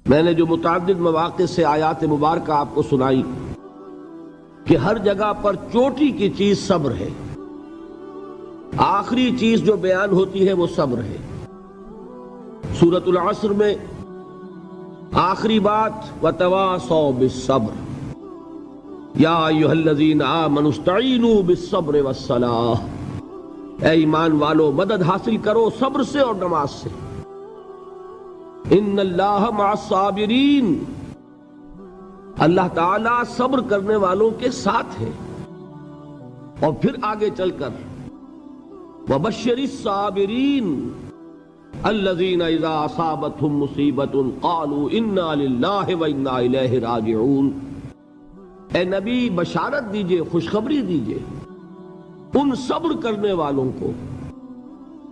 میں نے جو متعدد مواقع سے آیات مبارکہ آپ کو سنائی کہ ہر جگہ پر چوٹی کی چیز صبر ہے، آخری چیز جو بیان ہوتی ہے وہ صبر ہے۔ سورۃ العصر میں آخری بات وَتَوَاصَوْا بِالصَّبْرِ یا ایھا الذین آمنوا استعینوا بالصبر والصلاۃ، اے ایمان والو مدد حاصل کرو صبر سے اور نماز سے۔ ان اللہ مع الصابرین، اللہ تعالیٰ صبر کرنے والوں کے ساتھ ہے۔ اور پھر آگے چل کر وبشر الصابرین الذین اذا اصابتهم مصیبۃ قالوا انا للہ وانا الیہ راجعون، اے نبی بشارت دیجئے، خوشخبری دیجئے ان صبر کرنے والوں کو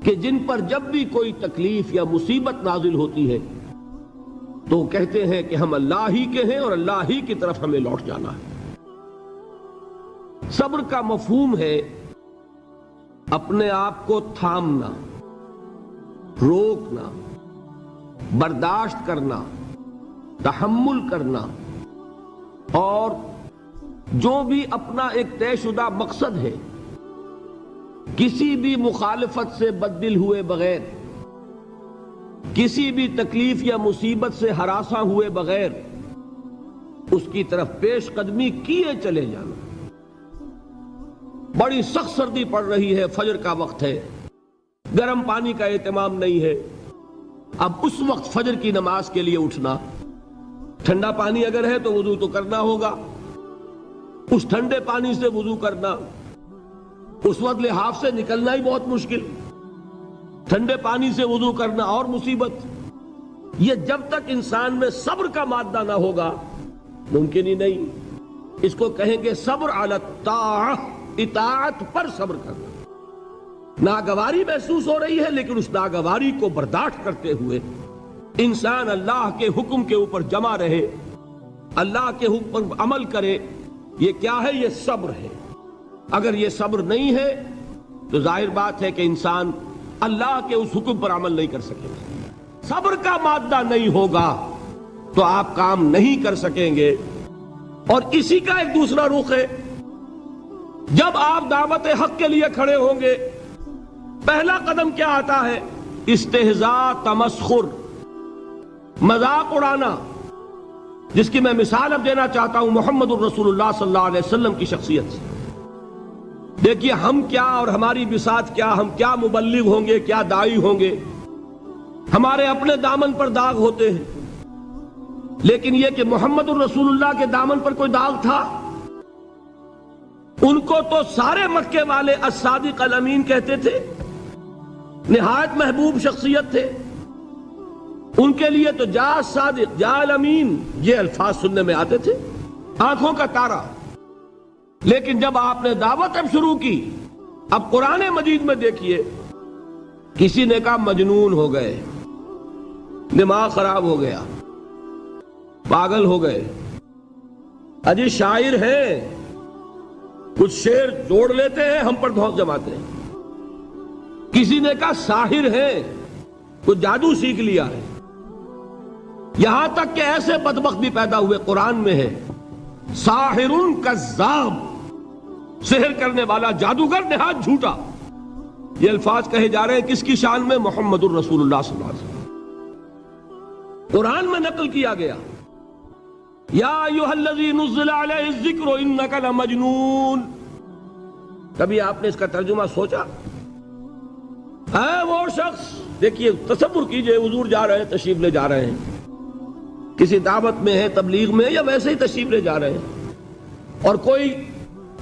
کہ جن پر جب بھی کوئی تکلیف یا مصیبت نازل ہوتی ہے تو کہتے ہیں کہ ہم اللہ ہی کے ہیں اور اللہ ہی کی طرف ہمیں لوٹ جانا ہے۔ صبر کا مفہوم ہے اپنے آپ کو تھامنا، روکنا، برداشت کرنا، تحمل کرنا، اور جو بھی اپنا ایک طے شدہ مقصد ہے کسی بھی مخالفت سے بددل ہوئے بغیر، کسی بھی تکلیف یا مصیبت سے ہراساں ہوئے بغیر اس کی طرف پیش قدمی کیے چلے جانا۔ بڑی سخت سردی پڑ رہی ہے، فجر کا وقت ہے، گرم پانی کا اہتمام نہیں ہے، اب اس وقت فجر کی نماز کے لیے اٹھنا، ٹھنڈا پانی اگر ہے تو وضو تو کرنا ہوگا، اس ٹھنڈے پانی سے وضو کرنا، اس وقت لحاف سے نکلنا ہی بہت مشکل، ٹھنڈے پانی سے وضو کرنا اور مصیبت۔ یہ جب تک انسان میں صبر کا مادہ نہ ہوگا ممکن ہی نہیں۔ اس کو کہیں گے صبر علی الطاعہ، اطاعت پر صبر کرنا۔ ناگواری محسوس ہو رہی ہے لیکن اس ناگواری کو برداشت کرتے ہوئے انسان اللہ کے حکم کے اوپر جمع رہے، اللہ کے حکم پر عمل کرے۔ یہ کیا ہے؟ یہ صبر ہے۔ اگر یہ صبر نہیں ہے تو ظاہر بات ہے کہ انسان اللہ کے اس حکم پر عمل نہیں کر سکے گا۔ صبر کا مادہ نہیں ہوگا تو آپ کام نہیں کر سکیں گے۔ اور اسی کا ایک دوسرا رخ ہے، جب آپ دعوت حق کے لیے کھڑے ہوں گے پہلا قدم کیا آتا ہے؟ استہزاء، تمسخر، مذاق اڑانا، جس کی میں مثال اب دینا چاہتا ہوں محمد الرسول اللہ صلی اللہ علیہ وسلم کی شخصیت سے۔ دیکھیے ہم کیا اور ہماری بساط کیا، ہم کیا مبلغ ہوں گے، کیا داعی ہوں گے، ہمارے اپنے دامن پر داغ ہوتے ہیں، لیکن یہ کہ محمد الرسول اللہ کے دامن پر کوئی داغ تھا؟ ان کو تو سارے مکے والے الصادق الامین کہتے تھے، نہایت محبوب شخصیت تھے، ان کے لیے تو جا صادق، جا الامین، یہ الفاظ سننے میں آتے تھے، آنکھوں کا تارا۔ لیکن جب آپ نے دعوت اب شروع کی، اب قرآن مجید میں دیکھیے کسی نے کہا مجنون ہو گئے، دماغ خراب ہو گیا، پاگل ہو گئے، اجی شاعر ہیں، کچھ شعر جوڑ لیتے ہیں ہم پر دھوس جماتے ہیں۔ کسی نے کہا ساحر ہیں، کچھ جادو سیکھ لیا ہے، یہاں تک کہ ایسے بدبخت بھی پیدا ہوئے، قرآن میں ہے ساحر کذاب، سحر کرنے والا جادوگر نہایت جھوٹا۔ یہ الفاظ کہے جا رہے ہیں کس کی شان میں؟ محمد الرسول اللہ صلی اللہ علیہ وسلم۔ قرآن میں نقل کیا گیا یا ایھا الذی نزل علیہ الذکر انک لمجنون۔ کبھی آپ نے اس کا ترجمہ سوچا؟ اے وہ شخص، دیکھیے تصور کیجئے حضور جا رہے ہیں، تشریف لے جا رہے ہیں، کسی دعوت میں ہے، تبلیغ میں، یا ویسے ہی تشریف لے جا رہے ہیں، اور کوئی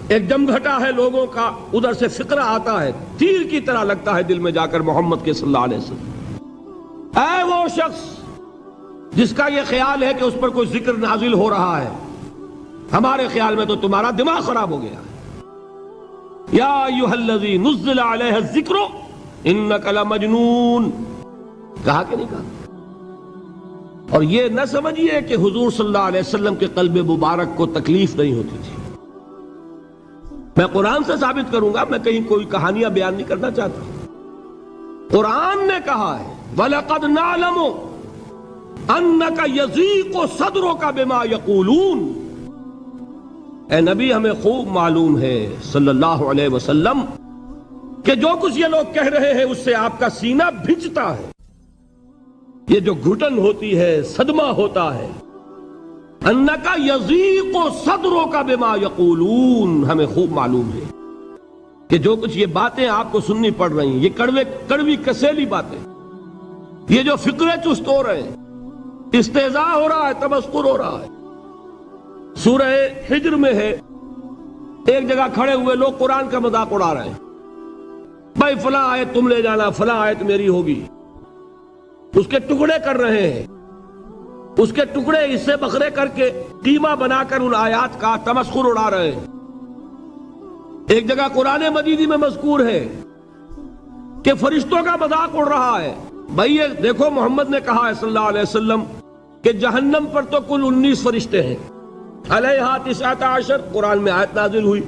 ایک جمگھٹا ہے لوگوں کا، ادھر سے فقرہ آتا ہے، تیر کی طرح لگتا ہے دل میں جا کر محمد کے صلی اللہ علیہ وسلم۔ اے وہ شخص جس کا یہ خیال ہے کہ اس پر کوئی ذکر نازل ہو رہا ہے، ہمارے خیال میں تو تمہارا دماغ خراب ہو گیا ہے۔ یا ایھا الذی نزل علیہ الذکر انک لمجنون، کہا کہ نہیں کہا؟ اور یہ نہ سمجھیے کہ حضور صلی اللہ علیہ وسلم کے قلب مبارک کو تکلیف نہیں ہوتی تھی۔ میں قرآن سے ثابت کروں گا، میں کہیں کوئی کہانیاں بیان نہیں کرنا چاہتا۔ قرآن نے کہا ہے وَلَقَدْ نَعْلَمُ انک یضیق صدرک بما یقولون، اے نبی ہمیں خوب معلوم ہے صلی اللہ علیہ وسلم کہ جو کچھ یہ لوگ کہہ رہے ہیں اس سے آپ کا سینہ بھجتا ہے، یہ جو گھٹن ہوتی ہے، صدمہ ہوتا ہے۔ انک یضیق صدرک بما یقولون، ہمیں خوب معلوم ہے کہ جو کچھ یہ باتیں آپ کو سننی پڑ رہی ہیں، یہ کڑوی کسیلی باتیں، یہ جو فقرے چست ہو رہے ہیں، استہزاء ہو رہا ہے، تمسخر ہو رہا ہے۔ سورہ حجر میں ہے، ایک جگہ کھڑے ہوئے لوگ قرآن کا مذاق اڑا رہے ہیں، بھائی فلاں آیت تم لے جانا، فلاں آیت میری ہوگی، اس کے ٹکڑے کر رہے ہیں، اس کے ٹکڑے حصے بکھرے کر کے قیمہ بنا کر ان آیات کا تمسخر اڑا رہے ہیں۔ ایک جگہ قرآن مجید میں مذکور ہے کہ فرشتوں کا مذاق اڑ رہا ہے، بھائی یہ دیکھو محمد نے کہا ہے صلی اللہ علیہ وسلم کہ جہنم پر تو کل 19 فرشتے ہیں، علیہا 19 قرآن میں آیت نازل ہوئی۔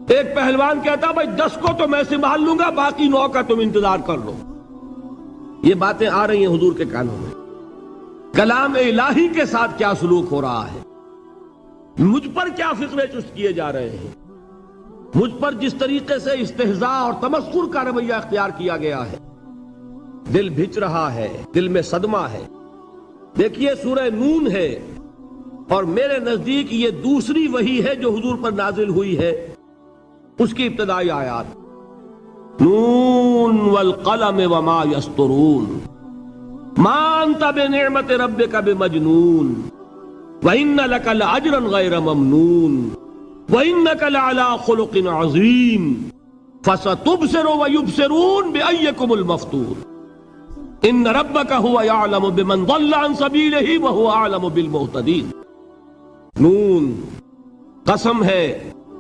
ایک پہلوان کہتا بھائی 10 کو تو میں سنبھال لوں گا، باقی 9 کا تم انتظار کر لو۔ یہ باتیں آ رہی ہیں حضور کے کانوں میں، کلام الہی کے ساتھ کیا سلوک ہو رہا ہے، مجھ پر کیا فقرے چست کیے جا رہے ہیں، مجھ پر جس طریقے سے استہزاء اور تمسخر کا رویہ اختیار کیا گیا ہے، دل بھج رہا ہے، دل میں صدمہ ہے۔ دیکھیے سورہ نون ہے، اور میرے نزدیک یہ دوسری وحی ہے جو حضور پر نازل ہوئی ہے، اس کی ابتدائی آیات، نون والقلم وما یسطرون ما انت بنعمت ربک بمجنون وان لک لاجرا غیر ممنون وانک لعلی خلق عظیم فستبصر ویبصرون بأیکم المفتون ان ربک هو یعلم بمن ضل عن سبیلہ وهو اعلم بالمہتدین۔ نون، قسم ہے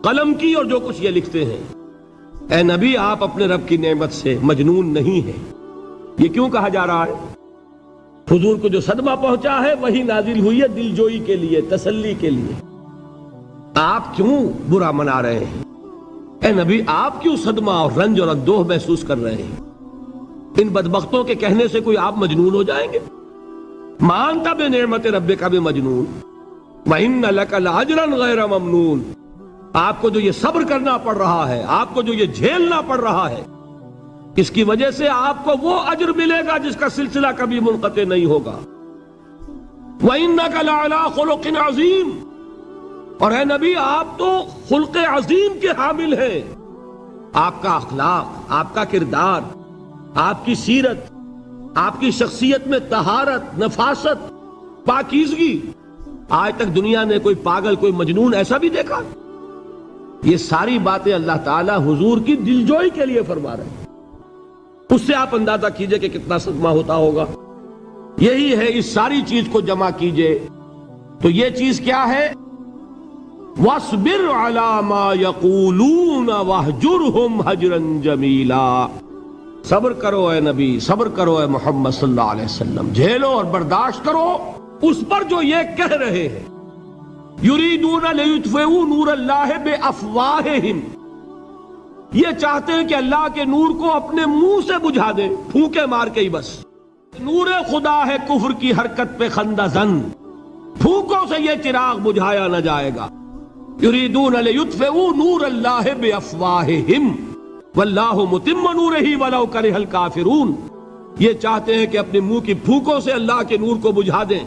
قلم کی اور جو کچھ یہ لکھتے ہیں۔ اے نبی آپ اپنے رب کی نعمت سے مجنون نہیں ہیں۔ یہ کیوں کہا جا رہا ہے؟ حضور کو جو صدمہ پہنچا ہے وہی نازل ہوئی ہے دل جوئی کے لیے، تسلی کے لیے۔ آپ کیوں برا منا رہے ہیں؟ اے نبی آپ کیوں صدمہ اور رنج اور اندوہ محسوس کر رہے ہیں؟ ان بدبختوں کے کہنے سے کوئی آپ مجنون ہو جائیں گے؟ مانتا بے نعمت ربک بمجنون وَإِنَّ لَكَ لَأَجْرًا غَيْرَ مَمْنُونَ، آپ کو جو یہ صبر کرنا پڑ رہا ہے، آپ کو جو یہ جھیلنا پڑ رہا ہے، اس کی وجہ سے آپ کو وہ اجر ملے گا جس کا سلسلہ کبھی منقطع نہیں ہوگا۔ وَإِنَّكَ لَعَلَىٰ خُلُقٍ عَظِيمٍ، اور اے نبی آپ تو خلق عظیم کے حامل ہیں۔ آپ کا اخلاق، آپ کا کردار، آپ کی سیرت، آپ کی شخصیت میں طہارت، نفاست، پاکیزگی، آج تک دنیا نے کوئی پاگل، کوئی مجنون ایسا بھی دیکھا؟ یہ ساری باتیں اللہ تعالیٰ حضور کی دلجوئی کے لیے فرما رہے ہیں۔ اس سے آپ اندازہ کیجئے کہ کتنا صدمہ ہوتا ہوگا۔ یہی ہے، اس ساری چیز کو جمع کیجئے تو یہ چیز کیا ہے؟ وَاصْبِرْ عَلَىٰ مَا يَقُولُونَ وَاهْجُرْهُمْ هَجْرًا جَمِيلًا، صبر کرو اے نبی، صبر کرو اے محمد صلی اللہ علیہ وسلم، جھیلو اور برداشت کرو اس پر جو یہ کہہ رہے ہیں۔ یریدون لیطفئوا نور اللہ بافواہہم، یہ چاہتے ہیں کہ اللہ کے نور کو اپنے منہ سے بجھا دیں، پھونکے مار کے ہی بس۔ نور خدا ہے کفر کی حرکت پہ خندہ زن، پھونکوں سے یہ چراغ بجھایا نہ جائے گا۔ یریدون لیطفئوا نور اللہ بافواہہم واللہ متم نورہ ولو کرہ الکافرون، یہ چاہتے ہیں کہ اپنے منہ کی پھونکوں سے اللہ کے نور کو بجھا دیں،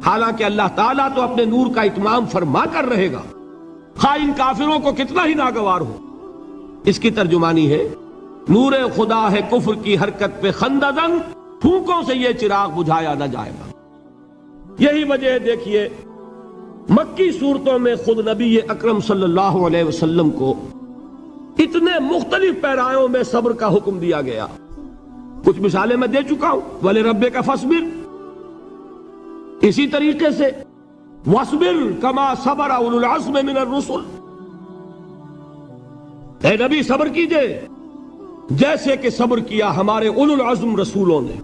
حالانکہ اللہ تعالیٰ تو اپنے نور کا اتمام فرما کر رہے گا، خواہ ان کافروں کو کتنا ہی ناگوار ہو۔ اس کی ترجمانی ہے نور خدا ہے کفر کی حرکت پہ خندہ زن، پھونکوں سے یہ چراغ بجھایا نہ جائے گا۔ یہی وجہ دیکھیے مکی صورتوں میں خود نبی اکرم صلی اللہ علیہ وسلم کو اتنے مختلف پیرایوں میں صبر کا حکم دیا گیا۔ کچھ مثالیں میں دے چکا ہوں، وَلِرَبِّكَ فَاصْبِرْ، اسی طریقے سے وَاصْبِرْ كَمَا صَبَرَ أُولُو الْعَزْمِ مِنَ الرُّسُلِ، اے نبی صبر کیجئے جیسے کہ صبر کیا ہمارے اولو العزم رسولوں نے۔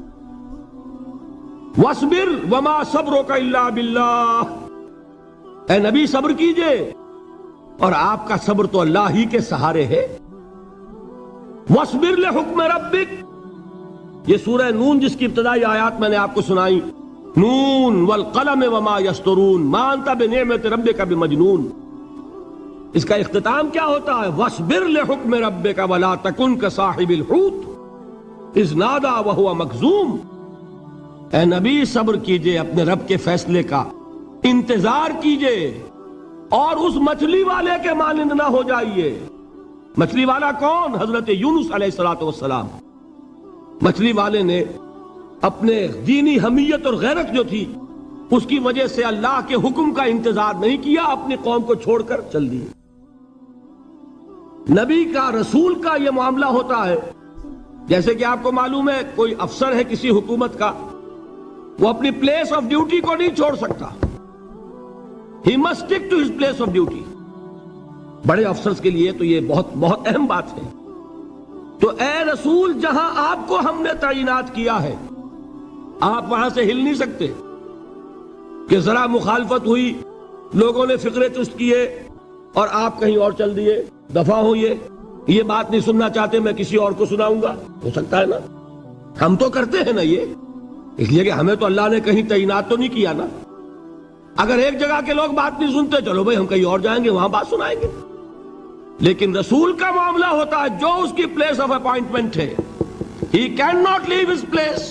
وَاصْبِرْ وَمَا صَبْرُكَ إِلَّا بِاللَّهِ، اے نبی صبر کیجئے اور آپ کا صبر تو اللہ ہی کے سہارے ہے۔ وَاصْبِرْ لِحُکْمِ رَبِّكَ، یہ سورہ نون جس کی ابتدائی آیات میں نے آپ کو سنائی، نون والقلم وما یسطرون ما انت بنعمت ربک بمجنون، اس کا اختتام کیا ہوتا ہے؟ وَاصْبِرْ لِحُکْمِ رَبِّكَ وَلَا تَكُنْ كَصَاحِبِ الْحُوتِ اِذْ نَادَىٰ وَهُوَ مَكْظُومٌ، اے نبی صبر کیجئے اپنے رب کے فیصلے کا، انتظار کیجئے اور اس مچھلی والے کے مانند نہ ہو جائیے۔ مچھلی والا کون؟ حضرت یونس علیہ السلام۔ مچھلی والے نے اپنے دینی حمیت اور غیرت جو تھی اس کی وجہ سے اللہ کے حکم کا انتظار نہیں کیا، اپنی قوم کو چھوڑ کر چل دیے۔ نبی کا، رسول کا یہ معاملہ ہوتا ہے، جیسے کہ آپ کو معلوم ہے کوئی افسر ہے کسی حکومت کا، وہ اپنی پلیس آف ڈیوٹی کو نہیں چھوڑ سکتا، he must stick to his place of duty. بڑے افسرز کے لیے تو یہ بہت بہت اہم بات ہے۔ تو اے رسول، جہاں آپ کو ہم نے تعینات کیا ہے آپ وہاں سے ہل نہیں سکتے کہ ذرا مخالفت ہوئی، لوگوں نے فقرے چست کیے اور آپ کہیں اور چل دیے، دفع ہوئیے، یہ بات نہیں سننا چاہتے، میں کسی اور کو سناؤں گا، ہو سکتا ہے نا؟ ہم تو کرتے ہیں نا یہ، اس لیے کہ ہمیں تو اللہ نے کہیں تعینات تو نہیں کیا نا۔ اگر ایک جگہ کے لوگ بات نہیں سنتے، چلو بھائی ہم کہیں اور جائیں گے، وہاں بات سنائیں گے۔ لیکن رسول کا معاملہ ہوتا ہے جو اس کی پلیس آف اپوائنٹمنٹ ہے، he cannot leave his place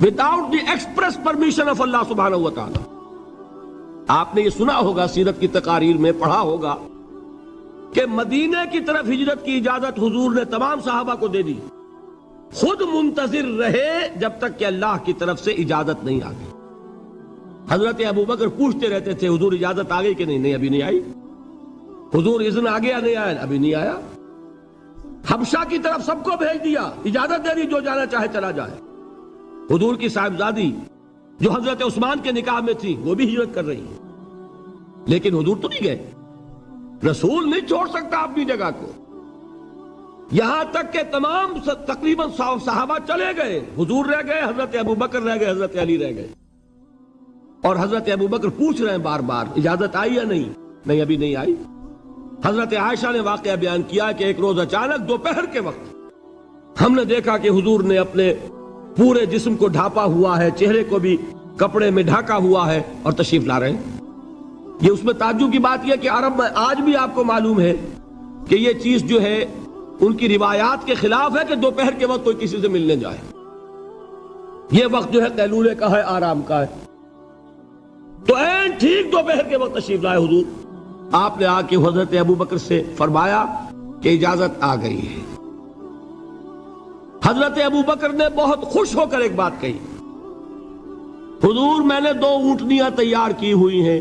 without the express permission of Allah subhanahu wa ta'ala۔ آپ نے یہ سنا ہوگا، سیرت کی تقاریر میں پڑھا ہوگا کہ مدینے کی طرف ہجرت کی اجازت حضور نے تمام صحابہ کو دے دی، خود منتظر رہے جب تک کہ اللہ کی طرف سے اجازت نہیں آ گئی۔ حضرت ابوبکر پوچھتے رہتے تھے حضور اجازت آ گئی کہ نہیں؟ نہیں ابھی نہیں آئی۔ حضور اذن آ گیا؟ نہیں آیا، ابھی نہیں آیا۔ حبشہ کی طرف سب کو بھیج دیا، اجازت دے دی جو جانا چاہے چلا جائے۔ حضور کی صاحبزادی جو حضرت عثمان کے نکاح میں تھی وہ بھی ہجرت کر رہی ہے، لیکن حضور تو نہیں گئے۔ رسول نہیں چھوڑ سکتا اپنی جگہ کو، یہاں تک کہ تمام تقریباً صحابہ چلے گئے، حضور رہ گئے، حضرت ابوبکر رہ گئے، حضرت علی رہ گئے، اور حضرت ابوبکر پوچھ رہے ہیں بار بار اجازت آئی یا نہیں؟ نہیں ابھی نہیں آئی۔ حضرت عائشہ نے واقعہ بیان کیا کہ ایک روز اچانک دوپہر کے وقت ہم نے دیکھا کہ حضور نے اپنے پورے جسم کو ڈھانپا ہوا ہے، چہرے کو بھی کپڑے میں ڈھانکا ہوا ہے اور تشریف لا رہے ہیں۔ یہ اس میں تعجب کی بات یہ کہ عرب میں آج بھی آپ کو معلوم ہے کہ یہ چیز جو ہے ان کی روایات کے خلاف ہے کہ دوپہر کے وقت کوئی کسی سے ملنے جائے۔ یہ وقت جو ہے قیلولے کا ہے، آرام کا ہے۔ تو این ٹھیک دوپہر کے وقت تشریف لائے حضور، آپ نے آ کے حضرت ابوبکر سے فرمایا کہ اجازت آ گئی ہے۔ حضرت ابوبکر نے بہت خوش ہو کر ایک بات کہی، حضور میں نے 2 اونٹنیاں تیار کی ہوئی ہیں۔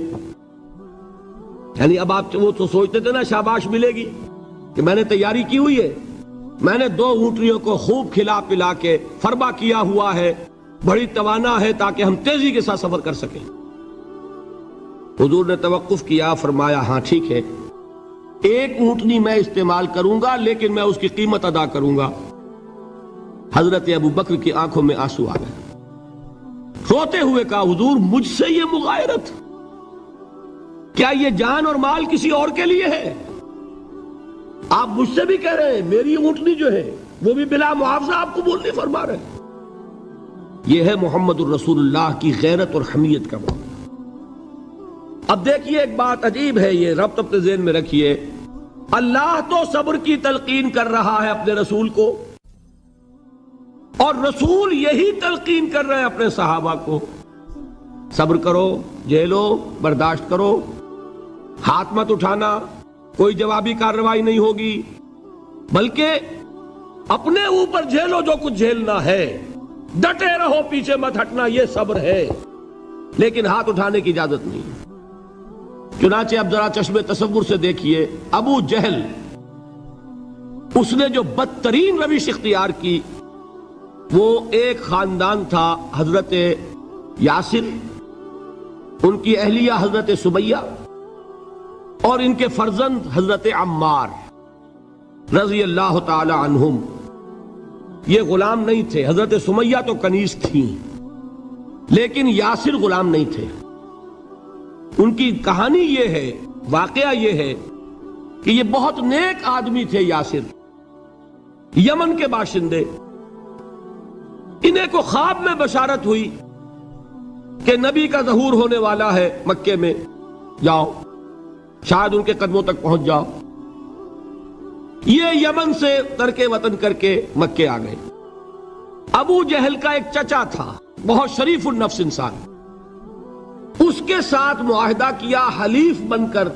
یعنی اب آپ وہ تو سوچتے تھے نا شاباش ملے گی کہ میں نے تیاری کی ہوئی ہے، میں نے 2 اونٹنیوں کو خوب کھلا پلا کے فربا کیا ہوا ہے، بڑی توانا ہے تاکہ ہم تیزی کے ساتھ سفر کر سکیں۔ حضور نے توقف کیا، فرمایا ہاں ٹھیک ہے، 1 اونٹنی میں استعمال کروں گا لیکن میں اس کی قیمت ادا کروں گا۔ حضرت ابوبکر کی آنکھوں میں آنسو آ گئے، روتے ہوئے کہا حضور مجھ سے یہ مغایرت، کیا یہ جان اور مال کسی اور کے لیے ہے؟ آپ مجھ سے بھی کہہ رہے ہیں میری اونٹنی جو ہے وہ بھی بلا معاوضہ آپ قبول نہیں فرما رہے۔ یہ ہے محمد الرسول اللہ کی غیرت اور حمیت کا معاملہ۔ اب دیکھیے ایک بات عجیب ہے، یہ ربط اپنے ذہن میں رکھیے، اللہ تو صبر کی تلقین کر رہا ہے اپنے رسول کو، اور رسول یہی تلقین کر رہے ہیں اپنے صحابہ کو، صبر کرو، جھیلو، برداشت کرو، ہاتھ مت اٹھانا، کوئی جوابی کارروائی نہیں ہوگی، بلکہ اپنے اوپر جھیلو جو کچھ جھیلنا ہے، ڈٹے رہو، پیچھے مت ہٹنا، یہ صبر ہے، لیکن ہاتھ اٹھانے کی اجازت نہیں۔ چنانچہ اب ذرا چشم تصور سے دیکھیے، ابو جہل اس نے جو بدترین روش اختیار کی، وہ ایک خاندان تھا حضرت یاسر، ان کی اہلیہ حضرت سمیہ اور ان کے فرزند حضرت عمار رضی اللہ تعالی عنہم۔ یہ غلام نہیں تھے، حضرت سمیہ تو کنیز تھیں لیکن یاسر غلام نہیں تھے۔ ان کی کہانی یہ ہے، واقعہ یہ ہے کہ یہ بہت نیک آدمی تھے۔ یاسر یمن کے باشندے، انہیں کو خواب میں بشارت ہوئی کہ نبی کا ظہور ہونے والا ہے مکے میں، جاؤ شاید ان کے قدموں تک پہنچ جاؤ۔ یہ یمن سے ترک وطن کر کے مکے آ گئے۔ ابو جہل کا ایک چچا تھا، بہت شریف النفس انسان، اس کے ساتھ معاہدہ کیا حلیف بن کر،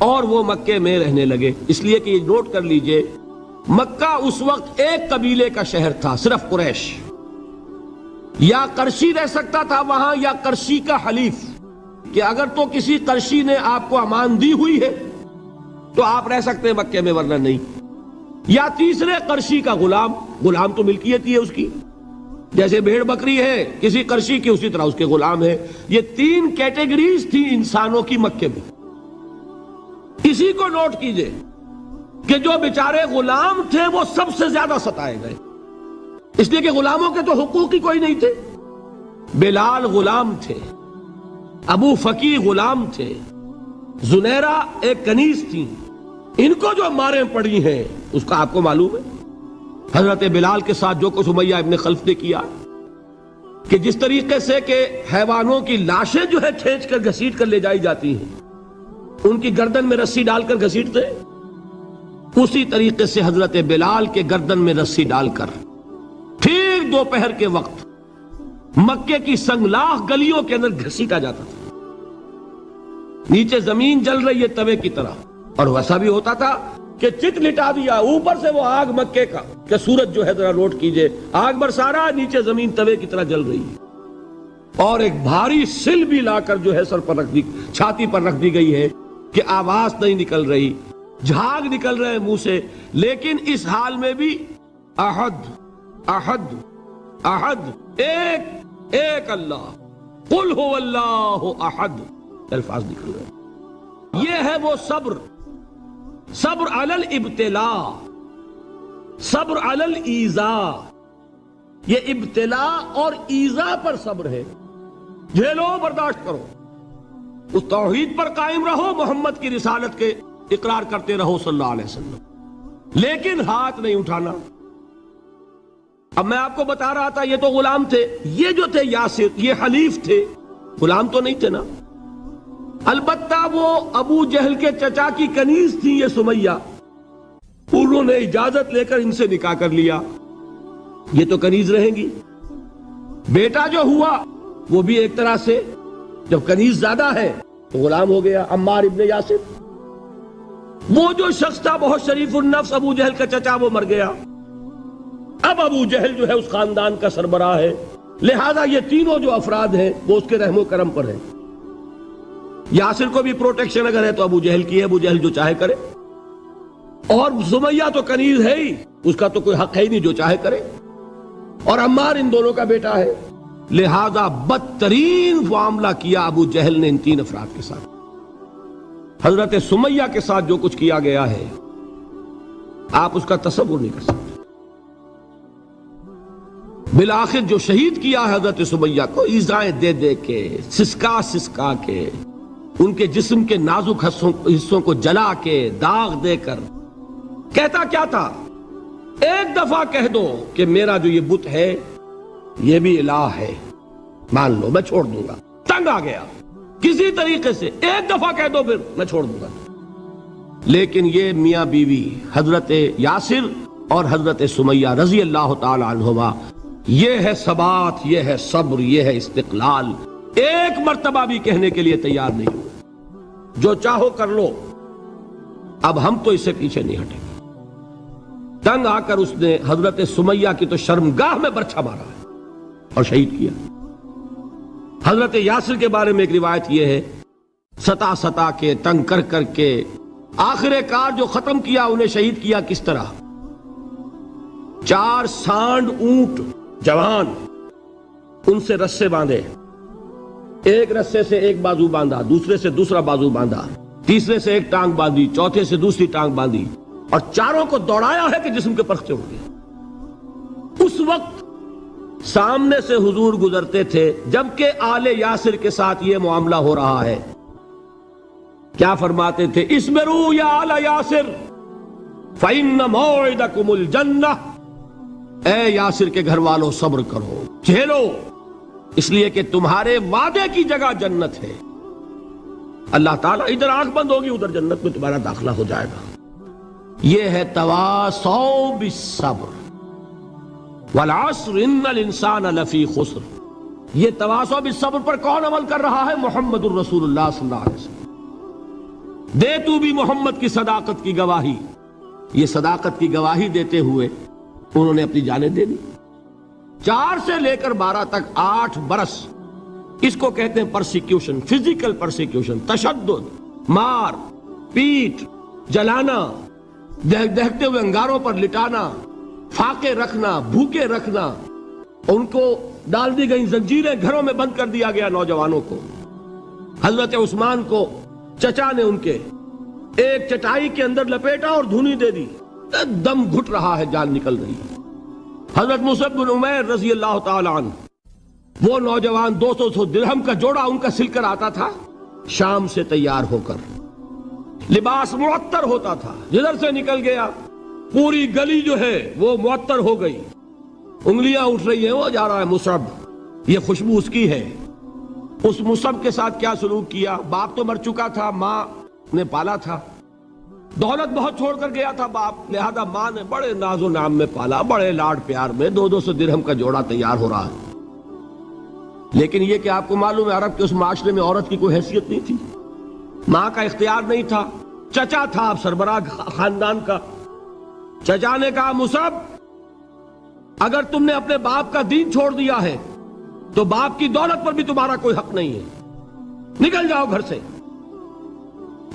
اور وہ مکے میں رہنے لگے۔ اس لیے کہ یہ نوٹ کر لیجئے، مکہ اس وقت ایک قبیلے کا شہر تھا، صرف قریش۔ یا قرشی رہ سکتا تھا وہاں، یا قرشی کا حلیف، کہ اگر تو کسی قرشی نے آپ کو امان دی ہوئی ہے تو آپ رہ سکتے ہیں مکے میں، ورنہ نہیں۔ یا تیسرے قرشی کا غلام، غلام تو ملکیت ہی ہے اس کی، جیسے بھیڑ بکری ہے کسی قرشی کی، اسی طرح اس کے غلام ہے۔ یہ تین کیٹیگریز تھی انسانوں کی مکے میں۔ اسی کو نوٹ کیجئے کہ جو بیچارے غلام تھے وہ سب سے زیادہ ستائے گئے، اس لیے کہ غلاموں کے تو حقوق ہی کوئی نہیں تھے۔ بلال غلام تھے، ابو فقی غلام تھے، زنیرہ ایک کنیز تھی، ان کو جو ماریں پڑی ہیں اس کا آپ کو معلوم ہے۔ حضرت بلال کے ساتھ جو کچھ امیہ ابن خلف نے کیا، کہ جس طریقے سے کہ حیوانوں کی لاشیں جو ہے کھینچ کر گھسیٹ کر لے جائی جاتی ہیں، ان کی گردن میں رسی ڈال کر گھسیٹتے، اسی طریقے سے حضرت بلال کے گردن میں رسی ڈال کر ٹھیک دوپہر کے وقت مکے کی سنگلاخ گلیوں کے اندر گھسیٹا جاتا تھا۔ نیچے زمین جل رہی ہے توے کی طرح، اور ویسا بھی ہوتا تھا کہ چت لٹا دیا، اوپر سے وہ آگ مکے کا، کہ سورج جو ہے ذرا نوٹ کیجئے، آگ برسا رہا، نیچے زمین توے کی طرح جل رہی ہے، اور ایک بھاری سل بھی لا کر جو ہے سر پر رکھ دی، چھاتی پر رکھ دی گئی ہے کہ آواز نہیں نکل رہی، جھاگ نکل رہے منہ سے، لیکن اس حال میں بھی احد احد احد، ایک ایک اللہ، قل هو اللہ احد، الفاظ نکل رہے۔ یہ ہے وہ صبر، صبر علی الابتلاء، صبر علی الایذاء۔ یہ ابتلاء اور ایذاء پر صبر ہے، جھیلو برداشت کرو، اس توحید پر قائم رہو، محمد کی رسالت کے اقرار کرتے رہو صلی اللہ علیہ وسلم، لیکن ہاتھ نہیں اٹھانا۔ اب میں آپ کو بتا رہا تھا یہ تو غلام تھے، یہ جو تھے یاسر، یہ حلیف تھے، غلام تو نہیں تھے نا۔ البتہ وہ ابو جہل کے چچا کی کنیز تھی یہ سمیہ، انہوں نے اجازت لے کر ان سے نکاح کر لیا، یہ تو کنیز رہیں گی۔ بیٹا جو ہوا وہ بھی ایک طرح سے، جب کنیز زیادہ ہے تو غلام ہو گیا، عمار ابن یاسر۔ وہ جو شخص تھا بہت شریف النفس ابو جہل کا چچا، وہ مر گیا۔ اب ابو جہل جو ہے اس خاندان کا سربراہ ہے، لہذا یہ تینوں جو افراد ہیں وہ اس کے رحم و کرم پر ہیں۔ یاسر کو بھی پروٹیکشن اگر ہے تو ابو جہل کی ہے، ابو جہل جو چاہے کرے، اور سمیہ تو کنیز ہے ہی، اس کا تو کوئی حق ہے ہی نہیں، جو چاہے کرے، اور عمار ان دونوں کا بیٹا ہے، لہذا بدترین معاملہ کیا ابو جہل نے ان تین افراد کے ساتھ۔ حضرت سمیہ کے ساتھ جو کچھ کیا گیا ہے آپ اس کا تصور نہیں کر سکتے۔ بالآخر جو شہید کیا ہے حضرت سمیہ کو، ایذائیں دے دے کے، سسکا سسکا کے، ان کے جسم کے نازک حصوں کو جلا کے، داغ دے کر، کہتا کیا تھا، ایک دفعہ کہہ دو کہ میرا جو یہ بت ہے یہ بھی الہ ہے، مان لو میں چھوڑ دوں گا۔ تنگ آ گیا، کسی طریقے سے ایک دفعہ کہہ دو پھر میں چھوڑ دوں گا۔ لیکن یہ میاں بیوی حضرت یاسر اور حضرت سمیہ رضی اللہ تعالی عنہما، یہ ہے ثبات، یہ ہے صبر، یہ ہے استقلال، ایک مرتبہ بھی کہنے کے لیے تیار نہیں ہوئے، جو چاہو کر لو، اب ہم تو اس سے پیچھے نہیں ہٹیں گے۔ تنگ آ کر اس نے حضرت سمیہ کی تو شرمگاہ میں برچھا مارا ہے اور شہید کیا۔ حضرت یاسر کے بارے میں ایک روایت یہ ہے، ستا ستا کے، تنگ کر کر کے، آخر کار جو ختم کیا، انہیں شہید کیا کس طرح، 4 سانڈ اونٹ جوان، ان سے رسے باندھے، ایک رسے سے ایک بازو باندھا، دوسرے سے دوسرا بازو باندھا، تیسرے سے ایک ٹانگ باندھی، چوتھے سے دوسری ٹانگ باندھی، اور چاروں کو دوڑایا ہے کہ جسم کے پرخچے ہو گئے۔ اس وقت سامنے سے حضور گزرتے تھے جبکہ آل یاسر کے ساتھ یہ معاملہ ہو رہا ہے، کیا فرماتے تھے، اسبروا یا آل یاسر فإن موعدکم الجنہ، اے یاسر کے گھر والوں صبر کرو، جھیلو، اس لیے کہ تمہارے وعدے کی جگہ جنت ہے۔ اللہ تعالیٰ ادھر آنکھ بند ہوگی، ادھر جنت میں تمہارا داخلہ ہو جائے گا۔ یہ ہے تواصوا بالصبر والعصر ان الانسان لفی خسر۔ یہ تواصوا بالصبر پر کون عمل کر رہا ہے؟ محمد الرسول اللہ صلی اللہ علیہ وسلم۔ دے تو بھی محمد کی صداقت کی گواہی۔ یہ صداقت کی گواہی دیتے ہوئے انہوں نے اپنی جانیں دے دی۔ 4 سے لے کر 12 تک 8 برس، اس کو کہتے ہیں پرسیکیوشن، فزیکل پرسیکیوشن، تشدد، مار پیٹ، جلانا، دہتے ہوئے انگاروں پر لٹانا، فاقے رکھنا، بھوکے رکھنا، ان کو ڈال دی گئی زنجیریں، گھروں میں بند کر دیا گیا نوجوانوں کو۔ حضرت عثمان کو چچا نے ان کے ایک چٹائی کے اندر لپیٹا اور دھونی دے دی، دم گھٹ رہا ہے، جان نکل رہی ہے۔ حضرت مصعب بن عمیر رضی اللہ تعالی عنہ، وہ نوجوان 200 درہم کا جوڑا ان کا سل کر آتا تھا شام سے تیار ہو کر، لباس معطر ہوتا تھا، جدھر سے نکل گیا پوری گلی جو ہے وہ معطر ہو گئی، انگلیاں اٹھ رہی ہیں، وہ جا رہا ہے مصعب، یہ خوشبو اس کی ہے۔ اس مصعب کے ساتھ کیا سلوک کیا؟ باپ تو مر چکا تھا، ماں نے پالا تھا، دولت بہت چھوڑ کر گیا تھا باپ، لہذا ماں نے بڑے ناز و نام میں پالا، بڑے لاڈ پیار میں، 200 درہم کا جوڑا تیار ہو رہا ہے۔ لیکن یہ کہ آپ کو معلوم ہے عرب کے اس معاشرے میں عورت کی کوئی حیثیت نہیں تھی، ماں کا اختیار نہیں تھا، چچا تھا اب سربراہ خاندان کا۔ چچا نے کہا مصعب اگر تم نے اپنے باپ کا دین چھوڑ دیا ہے تو باپ کی دولت پر بھی تمہارا کوئی حق نہیں ہے، نکل جاؤ گھر سے۔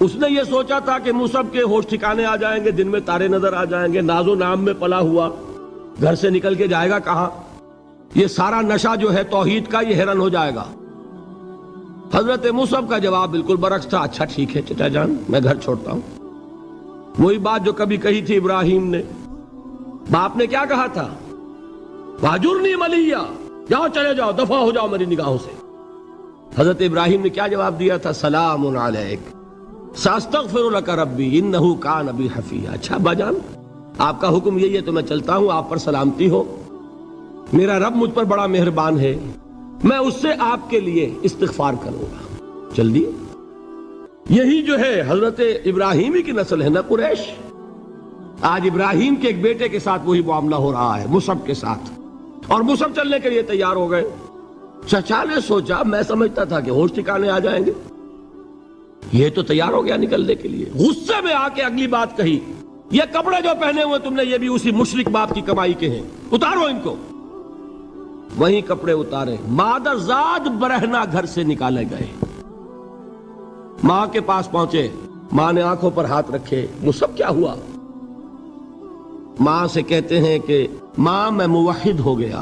اس نے یہ سوچا تھا کہ مصعب کے ہوش ٹھکانے آ جائیں گے، دن میں تارے نظر آ جائیں گے، ناز و نام میں پلا ہوا گھر سے نکل کے جائے گا کہاں، یہ سارا نشہ جو ہے توحید کا یہ حیران ہو جائے گا۔ حضرت مصعب کا جواب بالکل برعکس تھا، اچھا ٹھیک ہے چچا جان، میں گھر چھوڑتا ہوں۔ وہی بات جو کبھی کہی تھی ابراہیم نے، باپ نے کیا کہا تھا؟ واجرنی ملیہ، جاؤ چلے جاؤ، دفع ہو جاؤ میری نگاہوں سے۔ حضرت ابراہیم نے کیا جواب دیا تھا؟ سلام علیک ساستغفر لک ربی انہ کان بی حفیہ۔ اچھا ابا جان، آپ کا حکم یہی ہے تو میں چلتا ہوں، آپ پر سلامتی ہو، میرا رب مجھ پر بڑا مہربان ہے، میں اس سے آپ کے لیے استغفار کروں گا۔ چل دیے۔ یہی جو ہے حضرت ابراہیمی کی نسل ہے نا قریش۔ آج ابراہیم کے ایک بیٹے کے ساتھ وہی معاملہ ہو رہا ہے، مصعب کے ساتھ، اور مصعب چلنے کے لیے تیار ہو گئے۔ چچا نے سوچا، میں سمجھتا تھا کہ ہوش ٹھکانے آ جائیں گے، یہ تو تیار ہو گیا نکلنے کے لیے۔ غصے میں آ کے اگلی بات کہی، یہ کپڑے جو پہنے ہوئے تم نے یہ بھی اسی مشرک باپ کی کمائی کے ہیں، اتارو ان کو۔ وہیں کپڑے اتارے، مادر زاد برہنہ گھر سے نکالے گئے۔ ماں کے پاس پہنچے، ماں نے آنکھوں پر ہاتھ رکھے، مصعب کیا ہوا؟ ماں سے کہتے ہیں کہ ماں میں موحد ہو گیا،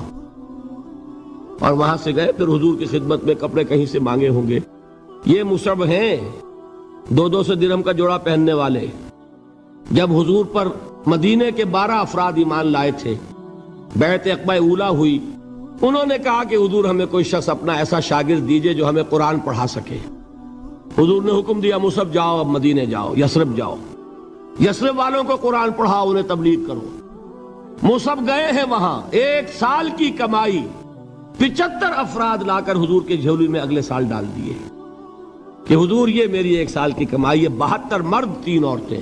اور وہاں سے گئے، پھر حضور کی خدمت میں کپڑے کہیں سے مانگے ہوں گے۔ یہ مصعب ہیں 200 درہم کا جوڑا پہننے والے۔ جب حضور پر مدینے کے 12 افراد ایمان لائے تھے، بیعت عقبہ اولیٰ ہوئی، انہوں نے کہا کہ حضور ہمیں کوئی شخص اپنا ایسا شاگرد دیجئے جو ہمیں قرآن پڑھا سکے۔ حضور نے حکم دیا مصعب جاؤ، اب مدینے جاؤ، یثرب جاؤ، یثرب والوں کو قرآن پڑھاؤ، انہیں تبلیغ کرو۔ مصعب گئے ہیں وہاں، 1 سال کی کمائی 75 افراد لا کر حضور کے جھولی میں اگلے سال ڈال دیے کہ حضور یہ میری 1 سال کی کمائی ہے، 72 مرد 3 عورتیں۔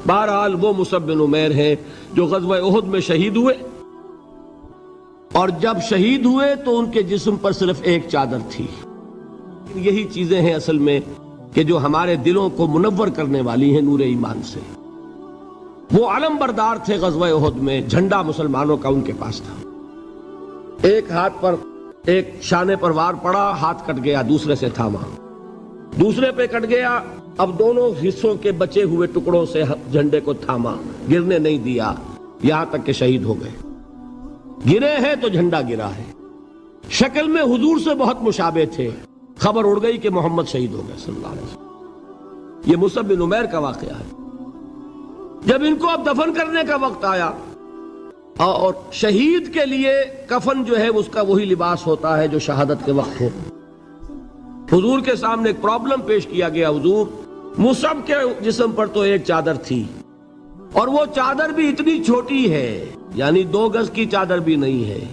بہرحال وہ مصعب بن عمیر ہیں جو غزوہ احد میں شہید ہوئے، اور جب شہید ہوئے تو ان کے جسم پر صرف ایک چادر تھی۔ یہی چیزیں ہیں اصل میں کہ جو ہمارے دلوں کو منور کرنے والی ہیں نور ایمان سے۔ وہ علم بردار تھے غزوہ احد میں، جھنڈا مسلمانوں کا ان کے پاس تھا۔ ایک ہاتھ پر ایک شانے پر وار پڑا، ہاتھ کٹ گیا، دوسرے سے تھاما، دوسرے پہ کٹ گیا، اب دونوں حصوں کے بچے ہوئے ٹکڑوں سے جھنڈے کو تھاما، گرنے نہیں دیا، یہاں تک کہ شہید ہو گئے۔ گرے ہیں تو جھنڈا گرا ہے۔ شکل میں حضور سے بہت مشابہ تھے، خبر اڑ گئی کہ محمد شہید ہو گئے صلی اللہ علیہ وسلم۔ یہ مصعب بن عمیر کا واقعہ ہے۔ جب ان کو اب دفن کرنے کا وقت آیا، اور شہید کے لیے کفن جو ہے اس کا وہی لباس ہوتا ہے جو شہادت کے وقت ہو، حضور کے سامنے ایک پرابلم پیش کیا گیا۔ حضور، مصعب کے جسم پر تو ایک چادر تھی، اور وہ چادر بھی اتنی چھوٹی ہے، یعنی 2 گز کی چادر بھی نہیں ہے،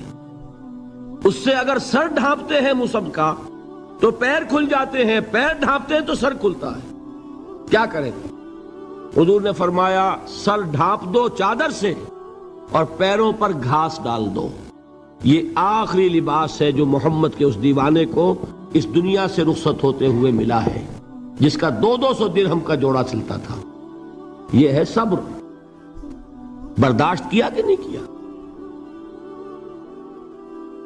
اس سے اگر سر ڈھانپتے ہیں مصحف کا تو پیر کھل جاتے ہیں، پیر ڈھانپتے ہیں تو سر کھلتا ہے، کیا کریں؟ حضور نے فرمایا سر ڈھانپ دو چادر سے اور پیروں پر گھاس ڈال دو۔ یہ آخری لباس ہے جو محمد کے اس دیوانے کو اس دنیا سے رخصت ہوتے ہوئے ملا ہے، جس کا 200 درہم کا جوڑا چلتا تھا۔ یہ ہے صبر۔ برداشت کیا کہ نہیں کیا؟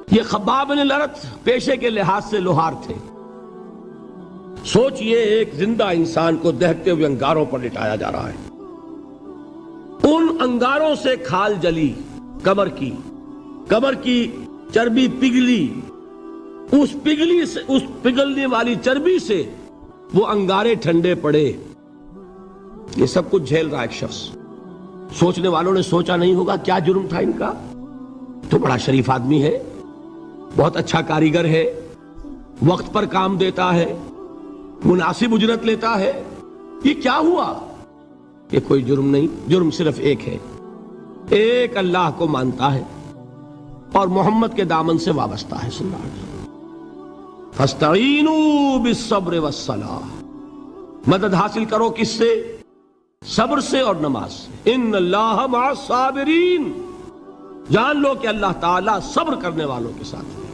یہ خباب بن الارت پیشے کے لحاظ سے لوہار تھے۔ سوچئے ایک زندہ انسان کو دہتے ہوئے انگاروں پر لٹایا جا رہا ہے، ان انگاروں سے کھال جلی، کمر کی چربی پگھلی، اس پگھلنے والی چربی سے وہ انگارے ٹھنڈے پڑے۔ یہ سب کچھ جھیل رہا ایک شخص۔ سوچنے والوں نے سوچا نہیں ہوگا کیا جرم تھا ان کا، تو بڑا شریف آدمی ہے، بہت اچھا کاریگر ہے، وقت پر کام دیتا ہے، مناسب اجرت لیتا ہے، یہ کیا ہوا؟ یہ کوئی جرم نہیں، جرم صرف ایک ہے، ایک اللہ کو مانتا ہے اور محمد کے دامن سے وابستہ ہے صلی اللہ علیہ وسلم۔ فاستعینوا بالصبر والصلاۃ، مدد حاصل کرو کس سے؟ صبر سے اور نماز سے۔ ان اللہ مع الصابرین، جان لو کہ اللہ تعالیٰ صبر کرنے والوں کے ساتھ ہے۔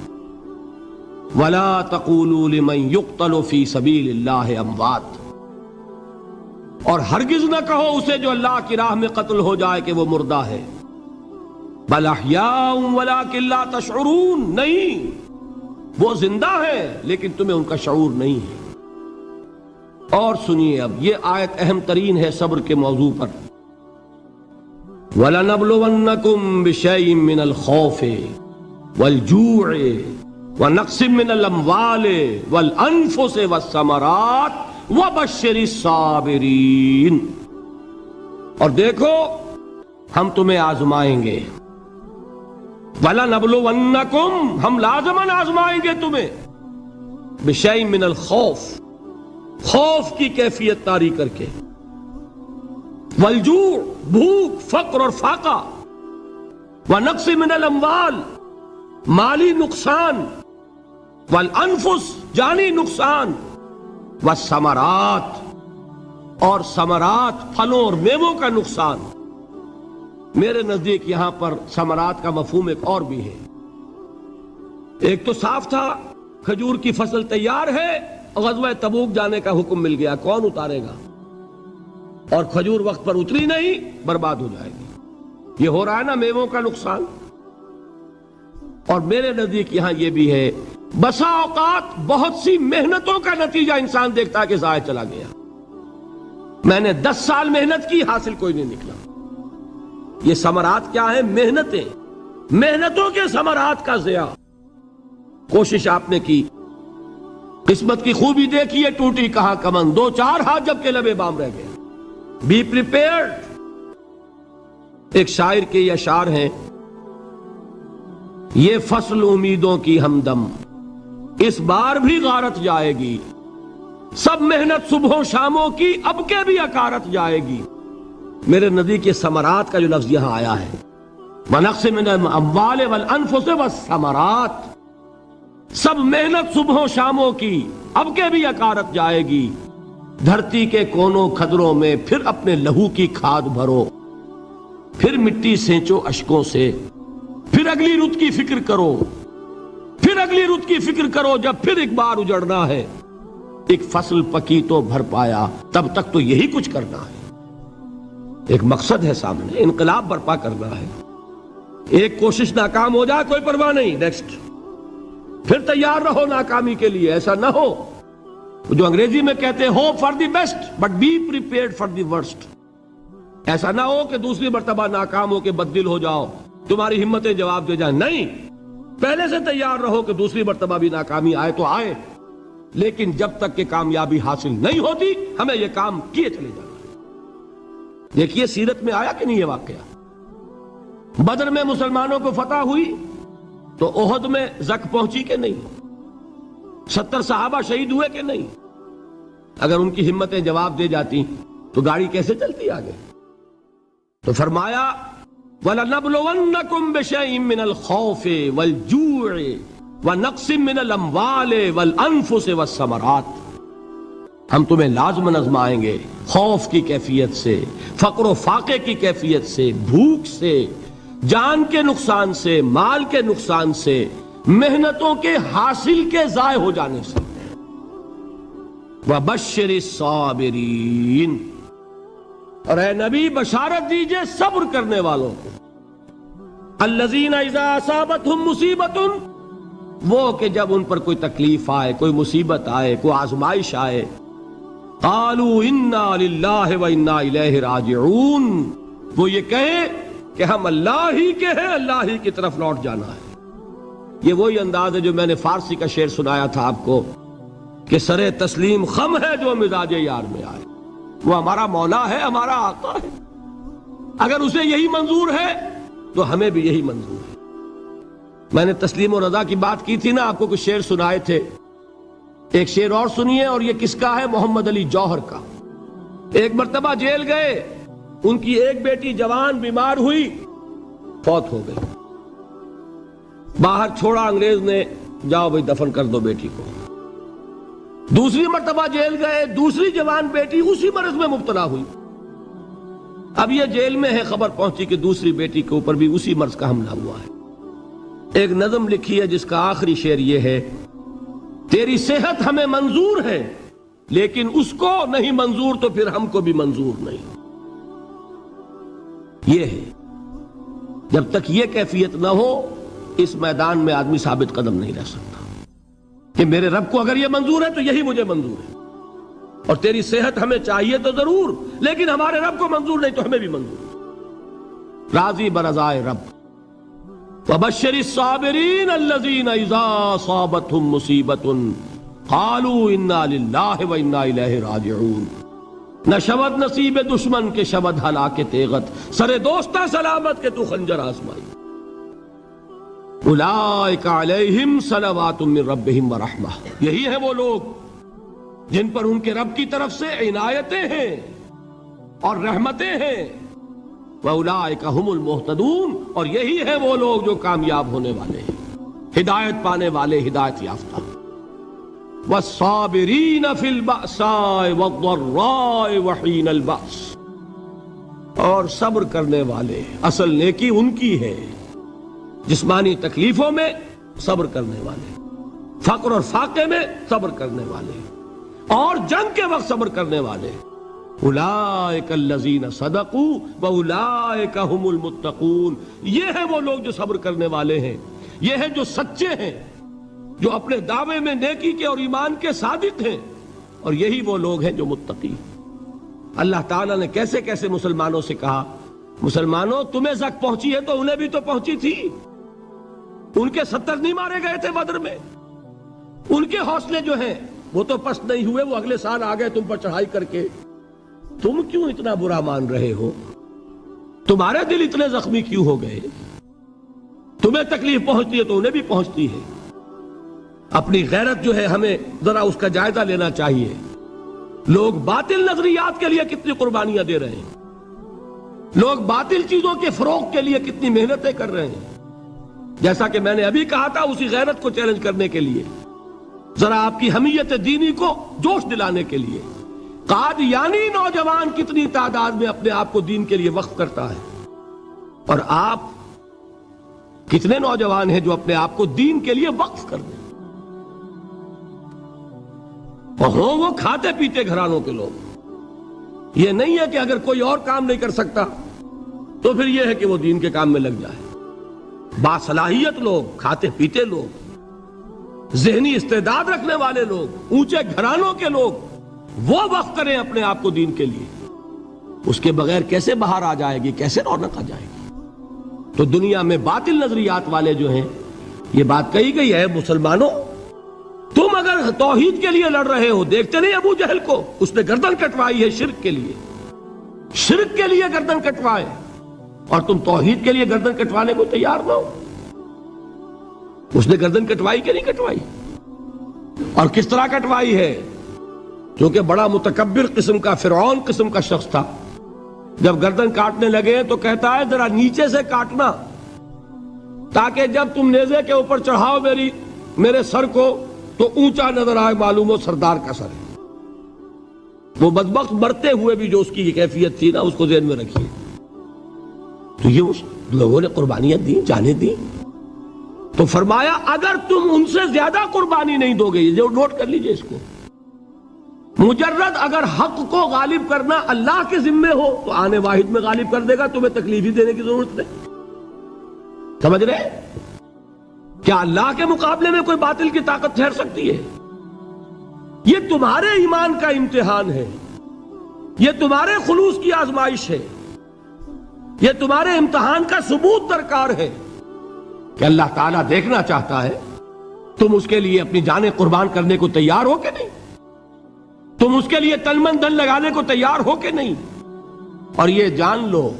ولا تقولوا لمن يقتل في سبيل الله اموات، اور ہرگز نہ کہو اسے جو اللہ کی راہ میں قتل ہو جائے کہ وہ مردہ ہے۔ بل احیاء ولکن لا تشعرون، نہیں، وہ زندہ ہے لیکن تمہیں ان کا شعور نہیں ہے۔ اور سنیے اب یہ آیت اہم ترین ہے صبر کے موضوع پر۔ وَلَنَبْلُوَنَّكُمْ بِشَيْءٍ مِّنَ الْخَوْفِ وَالْجُوعِ وَنَقْصٍ مِّنَ الْأَمْوَالِ وَالْأَنفُسِ وَالثَّمَرَاتِ وَبَشِّرِ الصَّابِرِينَ، اور دیکھو ہم تمہیں آزمائیں گے۔ وَلَنَبْلُوَنَّكُمْ، ہم لازماً آزمائیں گے تمہیں، بِشَيْءٍ مِّنَ الْخَوْفِ، خوف کی کیفیت طاری کر کے، والجوع، بھوک، فقر اور فاقہ، ونقص من الاموال، مالی نقصان، والانفس، جانی نقصان، والثمرات، اور ثمرات، پھلوں اور میووں کا نقصان۔ میرے نزدیک یہاں پر ثمرات کا مفہوم ایک اور بھی ہے۔ ایک تو صاف تھا کھجور کی فصل تیار ہے، غزوہ تبوک جانے کا حکم مل گیا، کون اتارے گا؟ اور کھجور وقت پر اتری نہیں، برباد ہو جائے گی۔ یہ ہو رہا ہے نا میووں کا نقصان۔ اور میرے نزدیک یہاں یہ بھی ہے، بسا اوقات بہت سی محنتوں کا نتیجہ انسان دیکھتا ہے کہ ضائع چلا گیا، میں نے 10 سال محنت کی، حاصل کوئی نہیں نکلا۔ یہ ثمرات کیا ہے؟ محنتیں، محنتوں کے ثمرات کا ضیاع۔ کوشش آپ نے کی، قسمت کی خوبی دیکھیے، ٹوٹی کہاں کمن، 2-4 ہاتھ جب کے لبے بام رہ گئے۔ Be prepared. ایک شاعر کے یہ اشعار ہیں، یہ فصل امیدوں کی ہمدم اس بار بھی غارت جائے گی، سب محنت صبح و شاموں کی اب کے بھی اکارت جائے گی۔ میرے نزدیک یہ ثمرات کا جو لفظ یہاں آیا ہے، وَنَقْصٍ مِّنَ الْأَمْوَالِ وَالْأَنفُسِ وَالثَّمَرَاتِ، سب محنت صبح و شاموں کی اب کے بھی اکارت جائے گی۔ دھرتی کے کونوں کھدروں میں پھر اپنے لہو کی کھاد بھرو، پھر مٹی سینچو اشکوں سے، پھر اگلی رت کی فکر کرو، پھر اگلی رت کی فکر کرو، جب پھر ایک بار اجڑنا ہے۔ ایک فصل پکی تو بھر پایا، تب تک تو یہی کچھ کرنا ہے۔ ایک مقصد ہے سامنے، انقلاب برپا کرنا ہے۔ ایک کوشش ناکام ہو جائے کوئی پرواہ نہیں، نیکسٹ، پھر تیار رہو ناکامی کے لیے۔ ایسا نہ ہو جو انگریزی میں کہتے ہیں hope for the best but be prepared for the worst. ایسا نہ ہو کہ دوسری مرتبہ ناکام ہو کے بددل ہو جاؤ، تمہاری ہمتیں جواب دے جائیں، نہیں، پہلے سے تیار رہو کہ دوسری مرتبہ بھی ناکامی آئے تو آئے، لیکن جب تک کہ کامیابی حاصل نہیں ہوتی ہمیں یہ کام کیے چلے جانا ہے۔ دیکھیے سیرت میں آیا کہ نہیں یہ واقعہ؟ بدر میں مسلمانوں کو فتح ہوئی تو احد میں زک پہنچی کہ نہیں؟ 70 صحابہ شہید ہوئے کہ نہیں؟ اگر ان کی ہمتیں جواب دے جاتی تو گاڑی کیسے چلتی آگے؟ تو فرمایا وَلَنَبْلُوَنَّكُمْ بِشَيْءٍ مِّنَ الْخَوْفِ وَالْجُوعِ وَنَقْصٍ مِّنَ الْأَمْوَالِ وَالْأَنفُسِ وَالثَّمَرَاتِ، ہم تمہیں لازماً آزمائیں گے خوف کی کیفیت سے، فقر و فاقے کی کیفیت سے، بھوک سے، جان کے نقصان سے، مال کے نقصان سے، محنتوں کے حاصل کے ضائع ہو جانے سے۔ وَبَشِّرِ الصَّابِرِينَ، اور اے نبی بشارت دیجئے صبر کرنے والوں کو، الَّذِينَ إِذَا أَصَابَتْهُمْ مُصِيبَةٌ، وہ کہ جب ان پر کوئی تکلیف آئے، کوئی مصیبت آئے، کوئی آزمائش آئے، قَالُوا إِنَّا لِلَّهِ وَإِنَّا إِلَيْهِ رَاجِعُونَ، وہ یہ کہیں کہ ہم اللہ ہی کے ہیں، اللہ ہی کی طرف لوٹ جانا ہے۔ یہ وہی انداز ہے جو میں نے فارسی کا شعر سنایا تھا آپ کو کہ سرے تسلیم خم ہے جو مزاج یار میں آئے، وہ ہمارا مولا ہے، ہمارا آقا ہے، اگر اسے یہی منظور ہے تو ہمیں بھی یہی منظور ہے۔ میں نے تسلیم و رضا کی بات کی تھی نا، آپ کو کچھ شعر سنائے تھے، ایک شعر اور سنیے، اور یہ کس کا ہے؟ محمد علی جوہر کا۔ ایک مرتبہ جیل گئے، ان کی ایک بیٹی جوان بیمار ہوئی، فوت ہو گئی، باہر چھوڑا انگریز نے، جاؤ بھائی دفن کر دو بیٹی کو۔ دوسری مرتبہ جیل گئے، دوسری جوان بیٹی اسی مرض میں مبتلا ہوئی، اب یہ جیل میں ہے، خبر پہنچی کہ دوسری بیٹی کے اوپر بھی اسی مرض کا حملہ ہوا ہے۔ ایک نظم لکھی ہے جس کا آخری شعر یہ ہے، تیری صحت ہمیں منظور ہے لیکن اس کو نہیں منظور تو پھر ہم کو بھی منظور نہیں۔ یہ ہے، جب تک یہ کیفیت نہ ہو اس میدان میں آدمی ثابت قدم نہیں رہ سکتا کہ میرے رب کو اگر یہ منظور ہے تو یہی مجھے منظور ہے، اور تیری صحت ہمیں چاہیے تو ضرور، لیکن ہمارے رب کو منظور نہیں تو ہمیں بھی منظور ہے۔ راضی برضائے رب۔ وَبَشِّرِ الصَّابِرِينَ الَّذِينَ إِذَا أَصَابَتْهُمْ مُصِيبَةٌ قَالُوا إِنَّا لِلَّهِ وَإِنَّا إِلَيْهِ رَاجِعُونَ، نہ شود نصیب دشمن کے شود ہلاک تیغت، سر دوستہ سلامت کے تو خنجر آزمائی۔ اولئک علیہم صلوات من ربہم ورحمہ، یہی ہے وہ لوگ جن پر ان کے رب کی طرف سے عنایتیں ہیں اور رحمتیں ہیں۔ وَأُولَئِكَ هُمُ الْمُهْتَدُونَ، اور یہی ہے وہ لوگ جو کامیاب ہونے والے ہیں، ہدایت پانے والے، ہدایت یافتہ۔ وَالصَّابِرِينَ فِي الْبَأْسَاءِ وَالضَّرَّاءِ وَحِينَ الْبَأْسِ، اور صبر کرنے والے، اصل نیکی ان کی ہے، جسمانی تکلیفوں میں صبر کرنے والے، فقر اور فاقے میں صبر کرنے والے، اور جنگ کے وقت صبر کرنے والے۔ اولئک الذین صدقوا واولئک هم المتقون، یہ ہے وہ لوگ جو صبر کرنے والے ہیں، یہ ہے جو سچے ہیں، جو اپنے دعوے میں نیکی کے اور ایمان کے صادق ہیں، اور یہی وہ لوگ ہیں جو متقی۔ اللہ تعالیٰ نے کیسے کیسے مسلمانوں سے کہا، مسلمانوں تمہیں زک پہنچی ہے تو انہیں بھی تو پہنچی تھی، ان کے 70 نہیں مارے گئے تھے بدر میں، ان کے حوصلے جو ہیں وہ تو پست نہیں ہوئے، وہ اگلے سال آ گئے تم پر چڑھائی کر کے، تم کیوں اتنا برا مان رہے ہو؟ تمہارے دل اتنے زخمی کیوں ہو گئے؟ تمہیں تکلیف پہنچتی ہے تو انہیں بھی پہنچتی ہے۔ اپنی غیرت جو ہے ہمیں ذرا اس کا جائزہ لینا چاہیے۔ لوگ باطل نظریات کے لیے کتنی قربانیاں دے رہے ہیں، لوگ باطل چیزوں کے فروغ کے لیے کتنی محنتیں کر رہے ہیں۔ جیسا کہ میں نے ابھی کہا تھا، اسی غیرت کو چیلنج کرنے کے لیے، ذرا آپ کی حمیت دینی کو جوش دلانے کے لیے، قادیانی نوجوان کتنی تعداد میں اپنے آپ کو دین کے لیے وقف کرتا ہے، اور آپ کتنے نوجوان ہیں جو اپنے آپ کو دین کے لیے وقف کر دیں، اور ہوں وہ کھاتے پیتے گھرانوں کے لوگ۔ یہ نہیں ہے کہ اگر کوئی اور کام نہیں کر سکتا تو پھر یہ ہے کہ وہ دین کے کام میں لگ جائے۔ باصلاحیت لوگ، کھاتے پیتے لوگ، ذہنی استعداد رکھنے والے لوگ، اونچے گھرانوں کے لوگ، وہ وقف کریں اپنے آپ کو دین کے لیے۔ اس کے بغیر کیسے باہر آ جائے گی، کیسے رونق آ جائے گی؟ تو دنیا میں باطل نظریات والے جو ہیں، یہ بات کہی گئی ہے، مسلمانوں تم اگر توحید کے لیے لڑ رہے ہو، دیکھتے نہیں ابو جہل کو، اس نے گردن کٹوائی ہے شرک کے لیے، شرک کے لیے گردن کٹوائے، اور تم توحید کے لیے گردن کٹوانے کو تیار نہ ہو۔ اس نے گردن کٹوائی کہ نہیں کٹوائی؟ اور کس طرح کٹوائی ہے؟ کیونکہ بڑا متکبر قسم کا، فرعون قسم کا شخص تھا، جب گردن کاٹنے لگے تو کہتا ہے ذرا نیچے سے کاٹنا، تاکہ جب تم نیزے کے اوپر چڑھاؤ میرے سر کو تو اونچا نظر آئے، معلوم ہو سردار کا سر ہے۔ وہ بدبخت مرتے ہوئے بھی جو اس کی یہ کیفیت تھی نا، اس کو ذہن میں رکھیے۔ تو یہ اس لوگوں نے قربانیاں دی، جانیں دی، تو فرمایا اگر تم ان سے زیادہ قربانی نہیں دو گے، یہ جو نوٹ کر لیجئے اس کو، مجرد اگر حق کو غالب کرنا اللہ کے ذمے ہو تو آنے واحد میں غالب کر دے گا، تمہیں تکلیف ہی دینے کی ضرورت نہیں۔ سمجھ رہے؟ کیا اللہ کے مقابلے میں کوئی باطل کی طاقت ٹھہر سکتی ہے؟ یہ تمہارے ایمان کا امتحان ہے، یہ تمہارے خلوص کی آزمائش ہے، یہ تمہارے امتحان کا ثبوت درکار ہے کہ اللہ تعالیٰ دیکھنا چاہتا ہے تم اس کے لیے اپنی جانیں قربان کرنے کو تیار ہو کہ نہیں، تم اس کے لیے تن من دھن لگانے کو تیار ہو کہ نہیں۔ اور یہ جان لو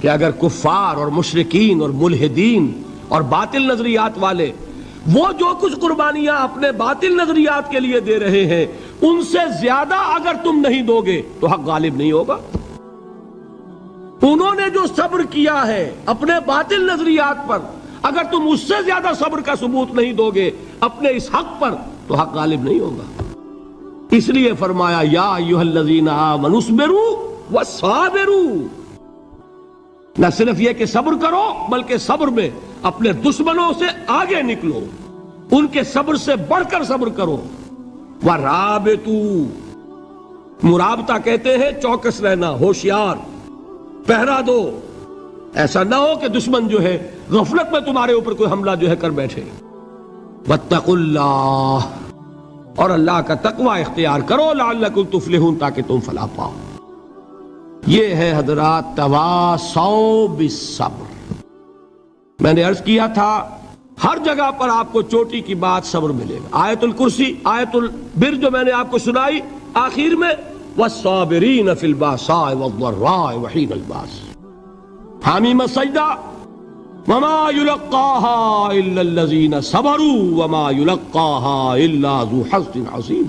کہ اگر کفار اور مشرکین اور ملحدین اور باطل نظریات والے وہ جو کچھ قربانیاں اپنے باطل نظریات کے لیے دے رہے ہیں، ان سے زیادہ اگر تم نہیں دو گے تو حق غالب نہیں ہوگا۔ انہوں نے جو صبر کیا ہے اپنے باطل نظریات پر، اگر تم اس سے زیادہ صبر کا ثبوت نہیں دو گے اپنے اس حق پر تو حق غالب نہیں ہوگا۔ اس لیے فرمایا یا ایھا الذین آمنوا اصبروا وصابروا، نہ صرف یہ کہ صبر کرو بلکہ صبر میں اپنے دشمنوں سے آگے نکلو، ان کے صبر سے بڑھ کر صبر کرو۔ ورابطوا، مرابطہ کہتے ہیں چوکس رہنا، ہوشیار، پہرا دو، ایسا نہ ہو کہ دشمن جو ہے غفلت میں تمہارے اوپر کوئی حملہ جو ہے کر بیٹھے۔ واتقوا اللہ، اور اللہ کا تقوی اختیار کرو، لعلکم تفلحون، تاکہ تم فلاح پاؤ۔ یہ ہے حضرات تواصوا بالصبر۔ میں نے عرض کیا تھا ہر جگہ پر آپ کو چوٹی کی بات صبر ملے گا۔ آیت الکرسی، آیت البر جو میں نے آپ کو سنائی آخر میں، والصابرین فی الباساء والضراء وحین الباس، حامیم السجدہ، وما یلقاها الا الذین صبروا وما یلقاها الا ذو حظ عظیم۔